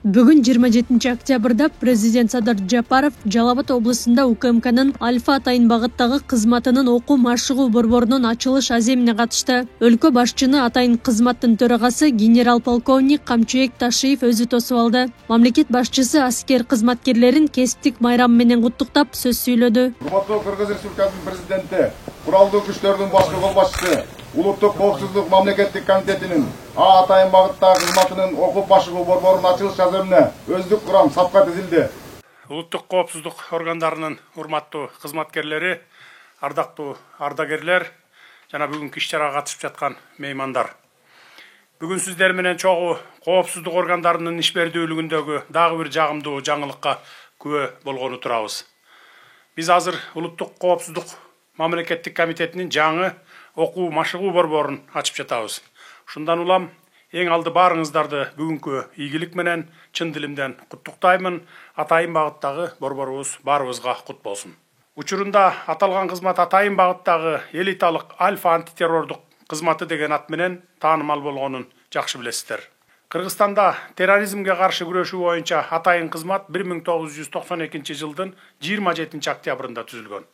Бүгін 27 октябрда президент Садыр Жапаров Жалал Абад облысында УКМКнын Альфа атайын багыттагы кызматынын окуу машыгуу борборунун ачылыш аземине катышты. Өлкө башчыны атайын кызматтын төрагасы генерал-полковник Камчыбек Ташиев өзү тосуп алды. Мамлекет башчысы аскер кызматкерлерин кесиптик майрам менен куттуктап сөз сүйлөдү. Урматтуу Кыргыз Республикасынын президенти, куралдуу күчтөрдүн башкы кол башчысы, Улуттук коопсуздук мамлекеттик комитетинин атайын багыттагы кызматынын окуу машыгуу борборунун ачылыш аземине өздүк курам сапка тизилди. Улуттук коопсуздук органдарынын урматтуу кызматкерлери, ардактуу ардагерлер жана бүгүнкү иш-чарага катышып жаткан меймандар. Бүгүн сиздер менен чогуу коопсуздук органдарынын ишбердүүлүгүндөгү дагы бир жагымдуу жаңылыкка күбө болгону турабыз. Биз азыр Улуттук коопсуздук мамлекеттик комитетинин жаңы окуу машыгуу борборун ачып жатабыз. Ушундан улам эң алды баарыңыздарды бүгүнкү ийгилик менен чын дилимден куттуктаймын. Атайын багыттагы борборубуз баарыбызга кут болсун. Учурунда аталган кызмат атайын багыттагы элиталык альфа антитеррордук кызматы деген ат менен таанымал болгонун жакшы билесиздер. Кыргызстанда терроризмге каршы күрөшүү боюнча атайын кызмат 1992 жылдын 27 октябрында түзүлгөн.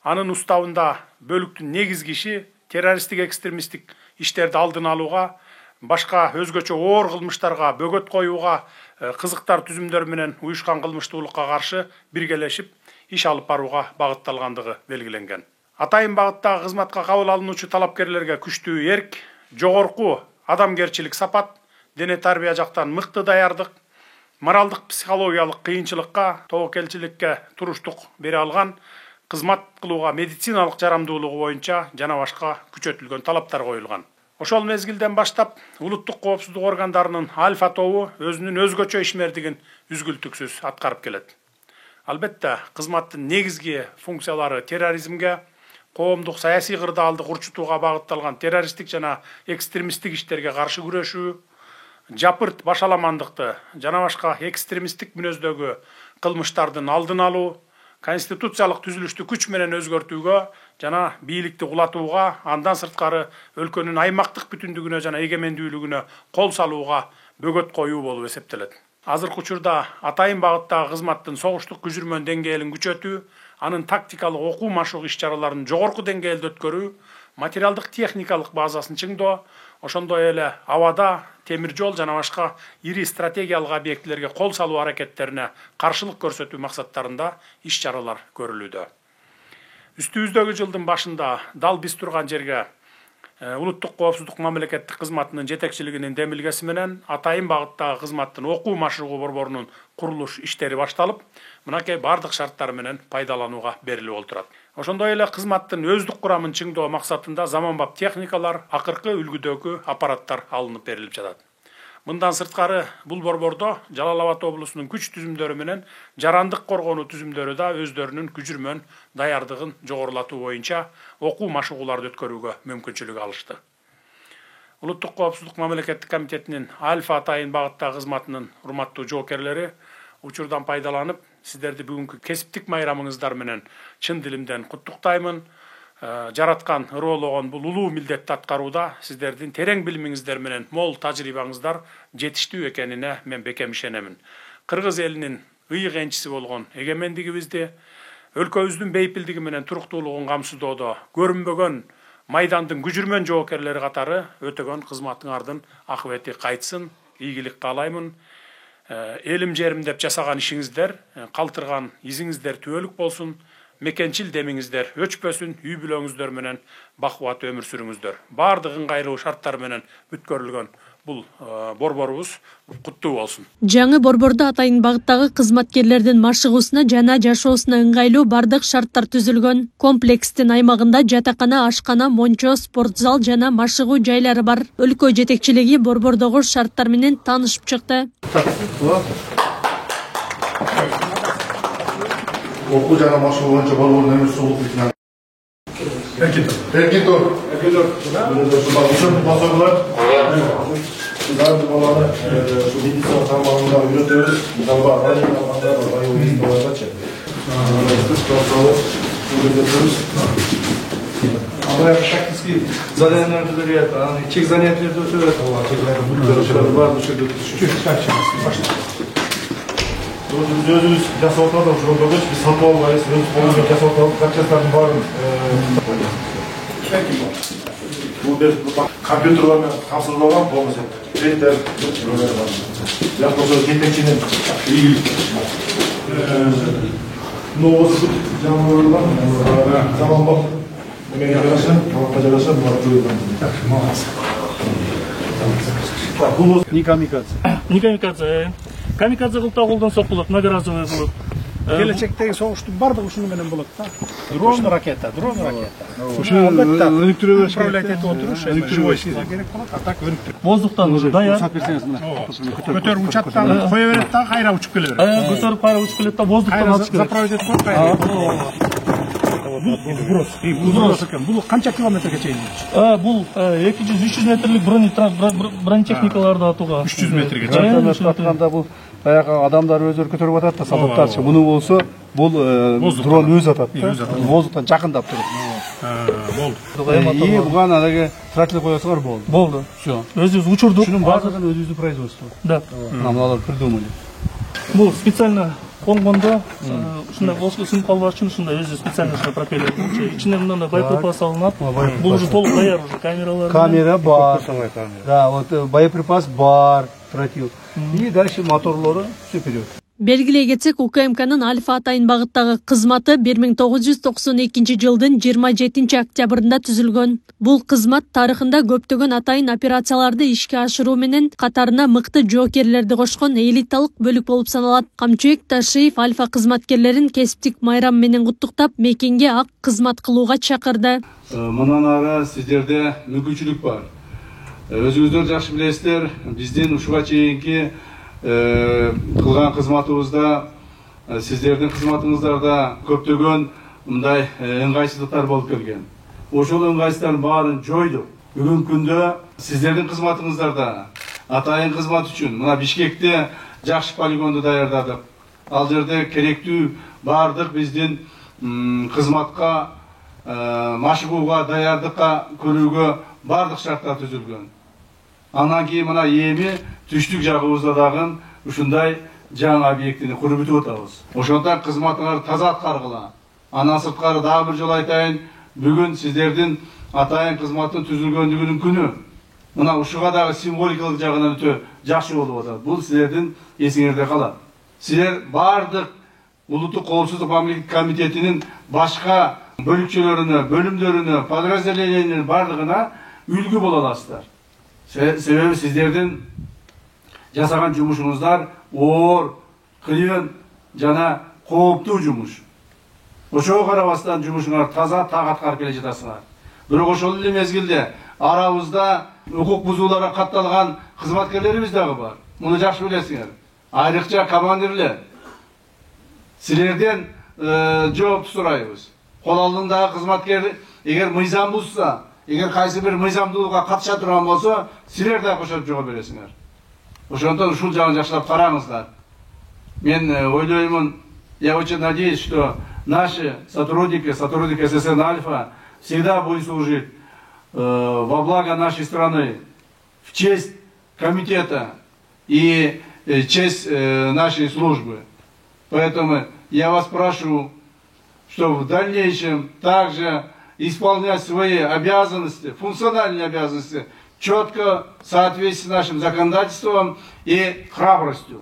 Анын уставында бөлүктүн негизги иши террористтик экстремисттик иштерди алдын алууга, башка өзгөчө оор кылмыштарга бөгөт коюуга, кызыктар түзүмдөр менен уюшкан кылмыштуулукка каршы биргелешип иш алып барууга багытталгандыгы белгиленген. Атайын багыттагы кызматка кабыл алынуучу талапкерлерге күчтүү эрк, жогорку адамгерчилик сапат, дене тарбия жактан мыкты даярдык, моралдык психологиялык кыйынчылыкка, тобокелчиликке туруштук бере алган, кызмат кылууга медициналык жарамдуулугу боюнча жана башка күчөтүлгөн талаптар коюлган. Ошол мезгилден баштап улуттук коопсуздук органдарынын альфа тобу өзүнүн өзгөчө ишмердигин үзгүлтүксүз аткарып келет. Албетте, кызматтын негизги функциялары терроризмге, коомдук саясий кырдаалды урчутууга багытталган террористтик жана экстремисттик иштерге каршы күрөшүү, жапырт башаламандыкты жана башка экстремисттик мүнөздөгү кылмыштардын алдын алуу, конституциялык түзүлүштү күч менен өзгөртүүгө жана бийликти кулатууга, андан сырткары өлкөнүн аймактык бүтүндүгүнө жана эгемендүүлүгүнө кол салууга бөгөт коюу болуп эсептелет. Азыркы учурда атайын багыттагы кызматтын согуштук күжүрмөн деңгээлин күчөтүү, анын тактикалык окуу машыгуу иш-чараларын жогорку деңгээлде өткөрүү, материалдык техникалык базасын чыңдоо, ошондой эле абада, темир жол жана башка ири стратегиялык объектилерге кол салуу аракеттерине каршылык көрсөтүү максаттарында иш-чаралар көрүлүүдө. Үстүбүздөгү жылдын башында дал биз турган жерге Улуттук коопсуздук мамлекеттик кызматынын жетекчилигинин демилгеси менен атайын багыттагы кызматтын окуу машыгуу борборунун курулуш иштери башталып, мынакей бардык шарттар менен пайдаланууга берилип отурат. Ошондой эле кызматтын өздүк курамын чыңдоо максатында заманбап техникалар, акыркы үлгүдөгү аппараттар алынып берилип жатат. Мындан сырткары бул борбордо Жалал Абад облусунун күч түзүмдөрү менен жарандык коргонуу түзүмдөрү да өздөрүнүн күжүрмөн даярдыгын жогорулатуу боюнча окуу машыгууларды өткөрүүгө мүмкүнчүлүк алышты. Улуттук коопсуздук мамлекеттик комитетинин альфа атайын багыттагы кызматынын урматтуу жоокерлери учурдан пайдаланып, сиздерди бүгүнкү кесиптик майрамыңыздар менен чын дилимден куттуктаймын. Жараткан, ырыологон бул улуу милдетти аткарууда сиздердин терең билимиңиздер менен мол тажрыйбаңыздар жетиштүү экенине мен бекем ишенемин. Кыргыз элинин ыйык энчиси болгон эгемендигибизди, өлкөбүздүн бейпилдиги менен туруктуулугун камсыздоодо көрүнбөгөн майдандын күжүрмөн жоокерлери катары өтөгөн кызматыңардын акыбети кайтсын, ийгилик каалаймын. Элим жерим деп жасаган ишиңиздер, калтырган изиңиздер түбөлүк болсун. Мекенчил демиңиздер өчпөсүн, үй бүлөңүздөр менен бакубат өмүр сүрүңүздөр. Бардык ыңгайлуу шарттар менен бүткөрүлгөн бул борборубуз куттуу болсун. Жаңы борбордо атайын багыттагы кызматкерлердин машыгуусуна жана жашоосуна ыңгайлуу бардык шарттар түзүлгөн. Комплекстин аймагында жатакана, ашкана, мончо, спорт зал жана машыгуу жайлары бар. Өлкө жетекчилиги борбордогу шарттар менен таанышып чыкты. Окуу жана машыгуу боюнча борбордун өмүр сүрүү лейтенанты Эркин Тур. Bizler bu balonu şu bilgisayar tarafında üretiyoruz. Galiba aynı zamanda bayağı uygun olarak çekiyor. Ama практически заданияларды берет, чек занятияларды өтөбөт, чек бар, чуть-чуть Өзümüz жасап отырдық жолдарды біз сатып албайбыз, өз қолымызбен жасап отырдық, запчастардың барын бұл компьютерлармен тапсырып алған, болмаса принтер, бірақ болса жетекшінің осы жаңалығынан заман бақ Не камикадзе. Не камикадзе. Камикадзе кылта колдонсок болот, многоразовый болот. Келечектеги согуштун бардыгы ушуну менен болот да. Дрон ракета. Ушу өнүктүрө управлять этип отуруш, живой сила керек болот, а так өнүктүрүп. Воздухтан уже даяр. Көтөрүп учаттан кое берет да, кайра учуп келе берет. Көтөрүп кайра учуп келет да, воздухтан атыш керек. Заправить этип коюп кайра. Вброс экен. Бул канча километрге чейин? Бул 200-300 метрлик бронетехникаларды атууга. 300 метрге чейин. Атканда бул баягы адамдар өздөрү көтөрүп атат да, солдаттарчы. Муну болсо, бул дрон өз атат да. Воздухтан жакындап туруп. Болду. И буга анаге трактор коесуңар болду. Болду. Всё. Өзүбүз учурдук. Шунун баардыгын өзүбүздүн производство. Да. Намалар придумали. Бул специально конгондо ушундай воздух сынып калбаш үчүн ушундай өзү специально пропеллер. Ичине мындай боеприпас алынат. Бул уже толук даяр уже камералар. Камера бар. Да, вот боеприпас бар, тротил. И дальше моторлору все вперед. Белгилей кетсек, УКМКнын Альфа атайын багыттагы кызматы 1992 жылдын 27 октябрында түзүлгөн. Бул кызмат тарыхында көптөгөн атайын операцияларды ишке ашыруу менен катарына мыкты жоокерлерди кошкон элиталык бөлүк болуп саналат. Камчыбек Ташиев Альфа кызматкерлерин кесиптик майрам менен куттуктап, мекенге ак кызмат кылууга чакырды. Мындан ары сиздерде мүмкүнчүлүк бар. Өзүңүздөр жакшы билесиздер, биздин ушуга чейинки кылган кызматыбызда, сиздердин кызматыңыздарда көптөгөн мындай ыңгайсыздыктар болуп келген. Ошол ыңгайсыздардын баарын жойдук. Бүгүнкү күндө сиздердин кызматыңыздарда атайын кызмат үчүн мына Бишкекте жакшы полигонду даярдадык. Ал жерде керектүү бардык биздин кызматка, машыгууга, даярдыкка көрүүгө бардык шарттар түзүлгөн. Анан кийин мына эми түштүк жагыбызда дагы ушундай жаңы объектини куруп бүтүп атабыз. Ошондон кызматыңарды таза аткаргыла. Анан сырткары дагы бир жолу айтайын, бүгүн сиздердин атайын кызматтын түзүлгөндүгүнүн күнү. Мына ушуга дагы символикалык жагынан өтө жакшы болуп атат. Бул сиздердин эсиңерде калат. Силер бардык Улуттук коопсуздук мамлекеттик комитетинин башка бөлүкчөлөрүнө, бөлүмдөрүнө, подразделенияларынын бардыгына үлгү боло аласыздар. Себеби сиздердин жасаган жумушуңуздар оор, кыйын жана кооптуу жумуш. Ошого карабастан жумушуңар таза так аткарып келе жатасыңар. Бирок ошол эле мезгилде арабызда укук бузууларга катталган кызматкерлерибиз дагы бар. Муну жакшы билесиңер. Айрыкча командирлер. Силерден жоопту сурайбыз. Кол алдындагы кызматкер эгер мыйзам бузса, эгер кайсы бир мыйзамдуулукка катыша турган болсо, силер да кошоп жооп бересиңер. Ошондон ушул жагын жакшылап караңыздар. Мен ойлоймун, я очень надеюсь, что наши сотрудники ССН Альфа всегда будут служить во благо нашей страны, в честь комитета и честь нашей службы. Поэтому я вас прошу, чтобы в дальнейшем также исполнять свои обязанности, функциональные обязанности, четко в соответствии с нашим законодательством и храбростью.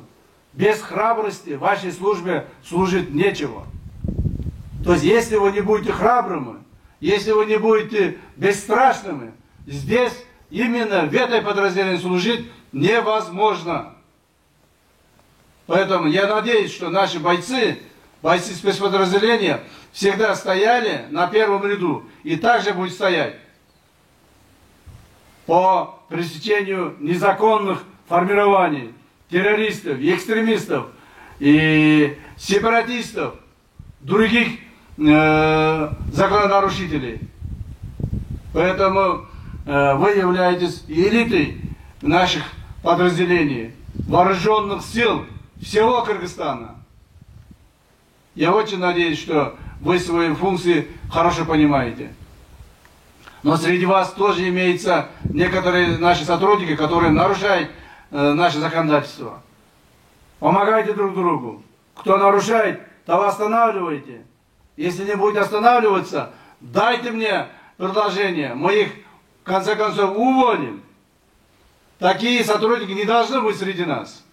Без храбрости вашей службе служить нечего. То есть, если вы не будете храбрыми, если вы не будете бесстрашными, здесь именно в этой подразделении служить невозможно. Поэтому я надеюсь, что наши бойцы спецподразделения всегда стояли на первом ряду и также будут стоять по пресечению незаконных формирований, террористов, экстремистов и сепаратистов, других закононарушителей. Поэтому вы являетесь элитой наших подразделений, вооруженных сил всего Кыргызстана. Я очень надеюсь, что вы свои функции хорошо понимаете. Но среди вас тоже имеются некоторые наши сотрудники, которые нарушают наше законодательство. Помогайте друг другу. Кто нарушает, того останавливайте. Если не будет останавливаться, дайте мне предложение. Мы их, в конце концов, уволим. Такие сотрудники не должны быть среди нас.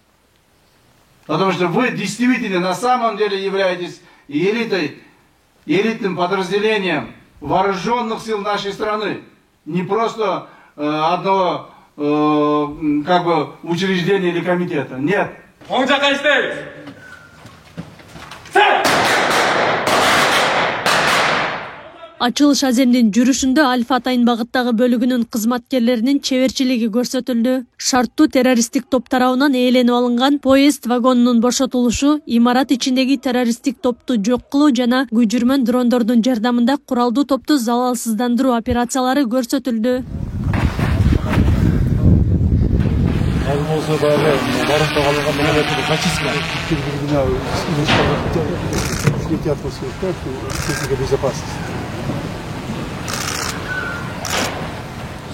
Потому что вы действительно на самом деле являетесь элитным подразделением вооруженных сил нашей страны. Не просто одного как бы учреждения или комитета. Нет. Ачылыш аземдин жүрүшүндө Альфа Атайын багыттагы бөлүгүнүн кызматкерлеринин чеберчилиги көрсөтүлдү. Шарттуу террористтик топ тарабынан ээленип алынган поезд вагонунун бошотулушу, имарат ичиндеги террористтик топту жок кылуу жана күжүрмөн дрондордун жардамында куралдуу топту залалсыздандыруу операциялары көрсөтүлдү.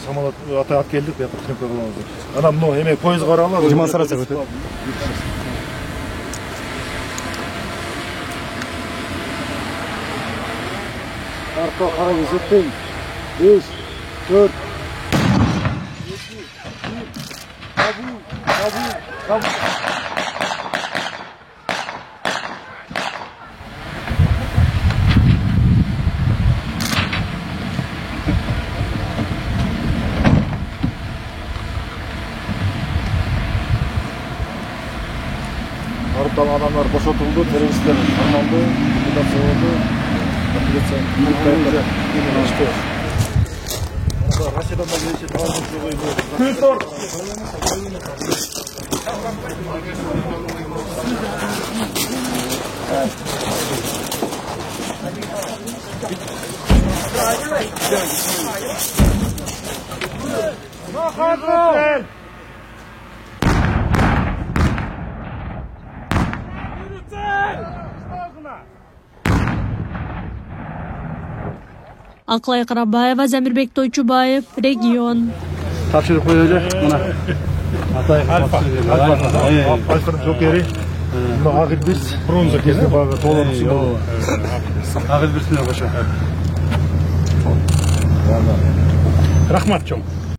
Самолет атап келдік, бияққа тренка қыламыз. Ана мынау еме пойыз қаралар. Демонстрация өтеді. Артқа қарап есептейін. 5, 4, 2, 1, табу. Арыптан адамдар бошотулду, террористтер арманды, ликвидация болду. Россиядан да келсе талабын жогой. Аклай Карабаева, Замирбек Тойчубаев, регион. Тапшырып коелу. Мына Атай Альфа жокери. Мына Агылбис бронза кезде бага толук символ. Агылбисне кошо. Рахмат чоң.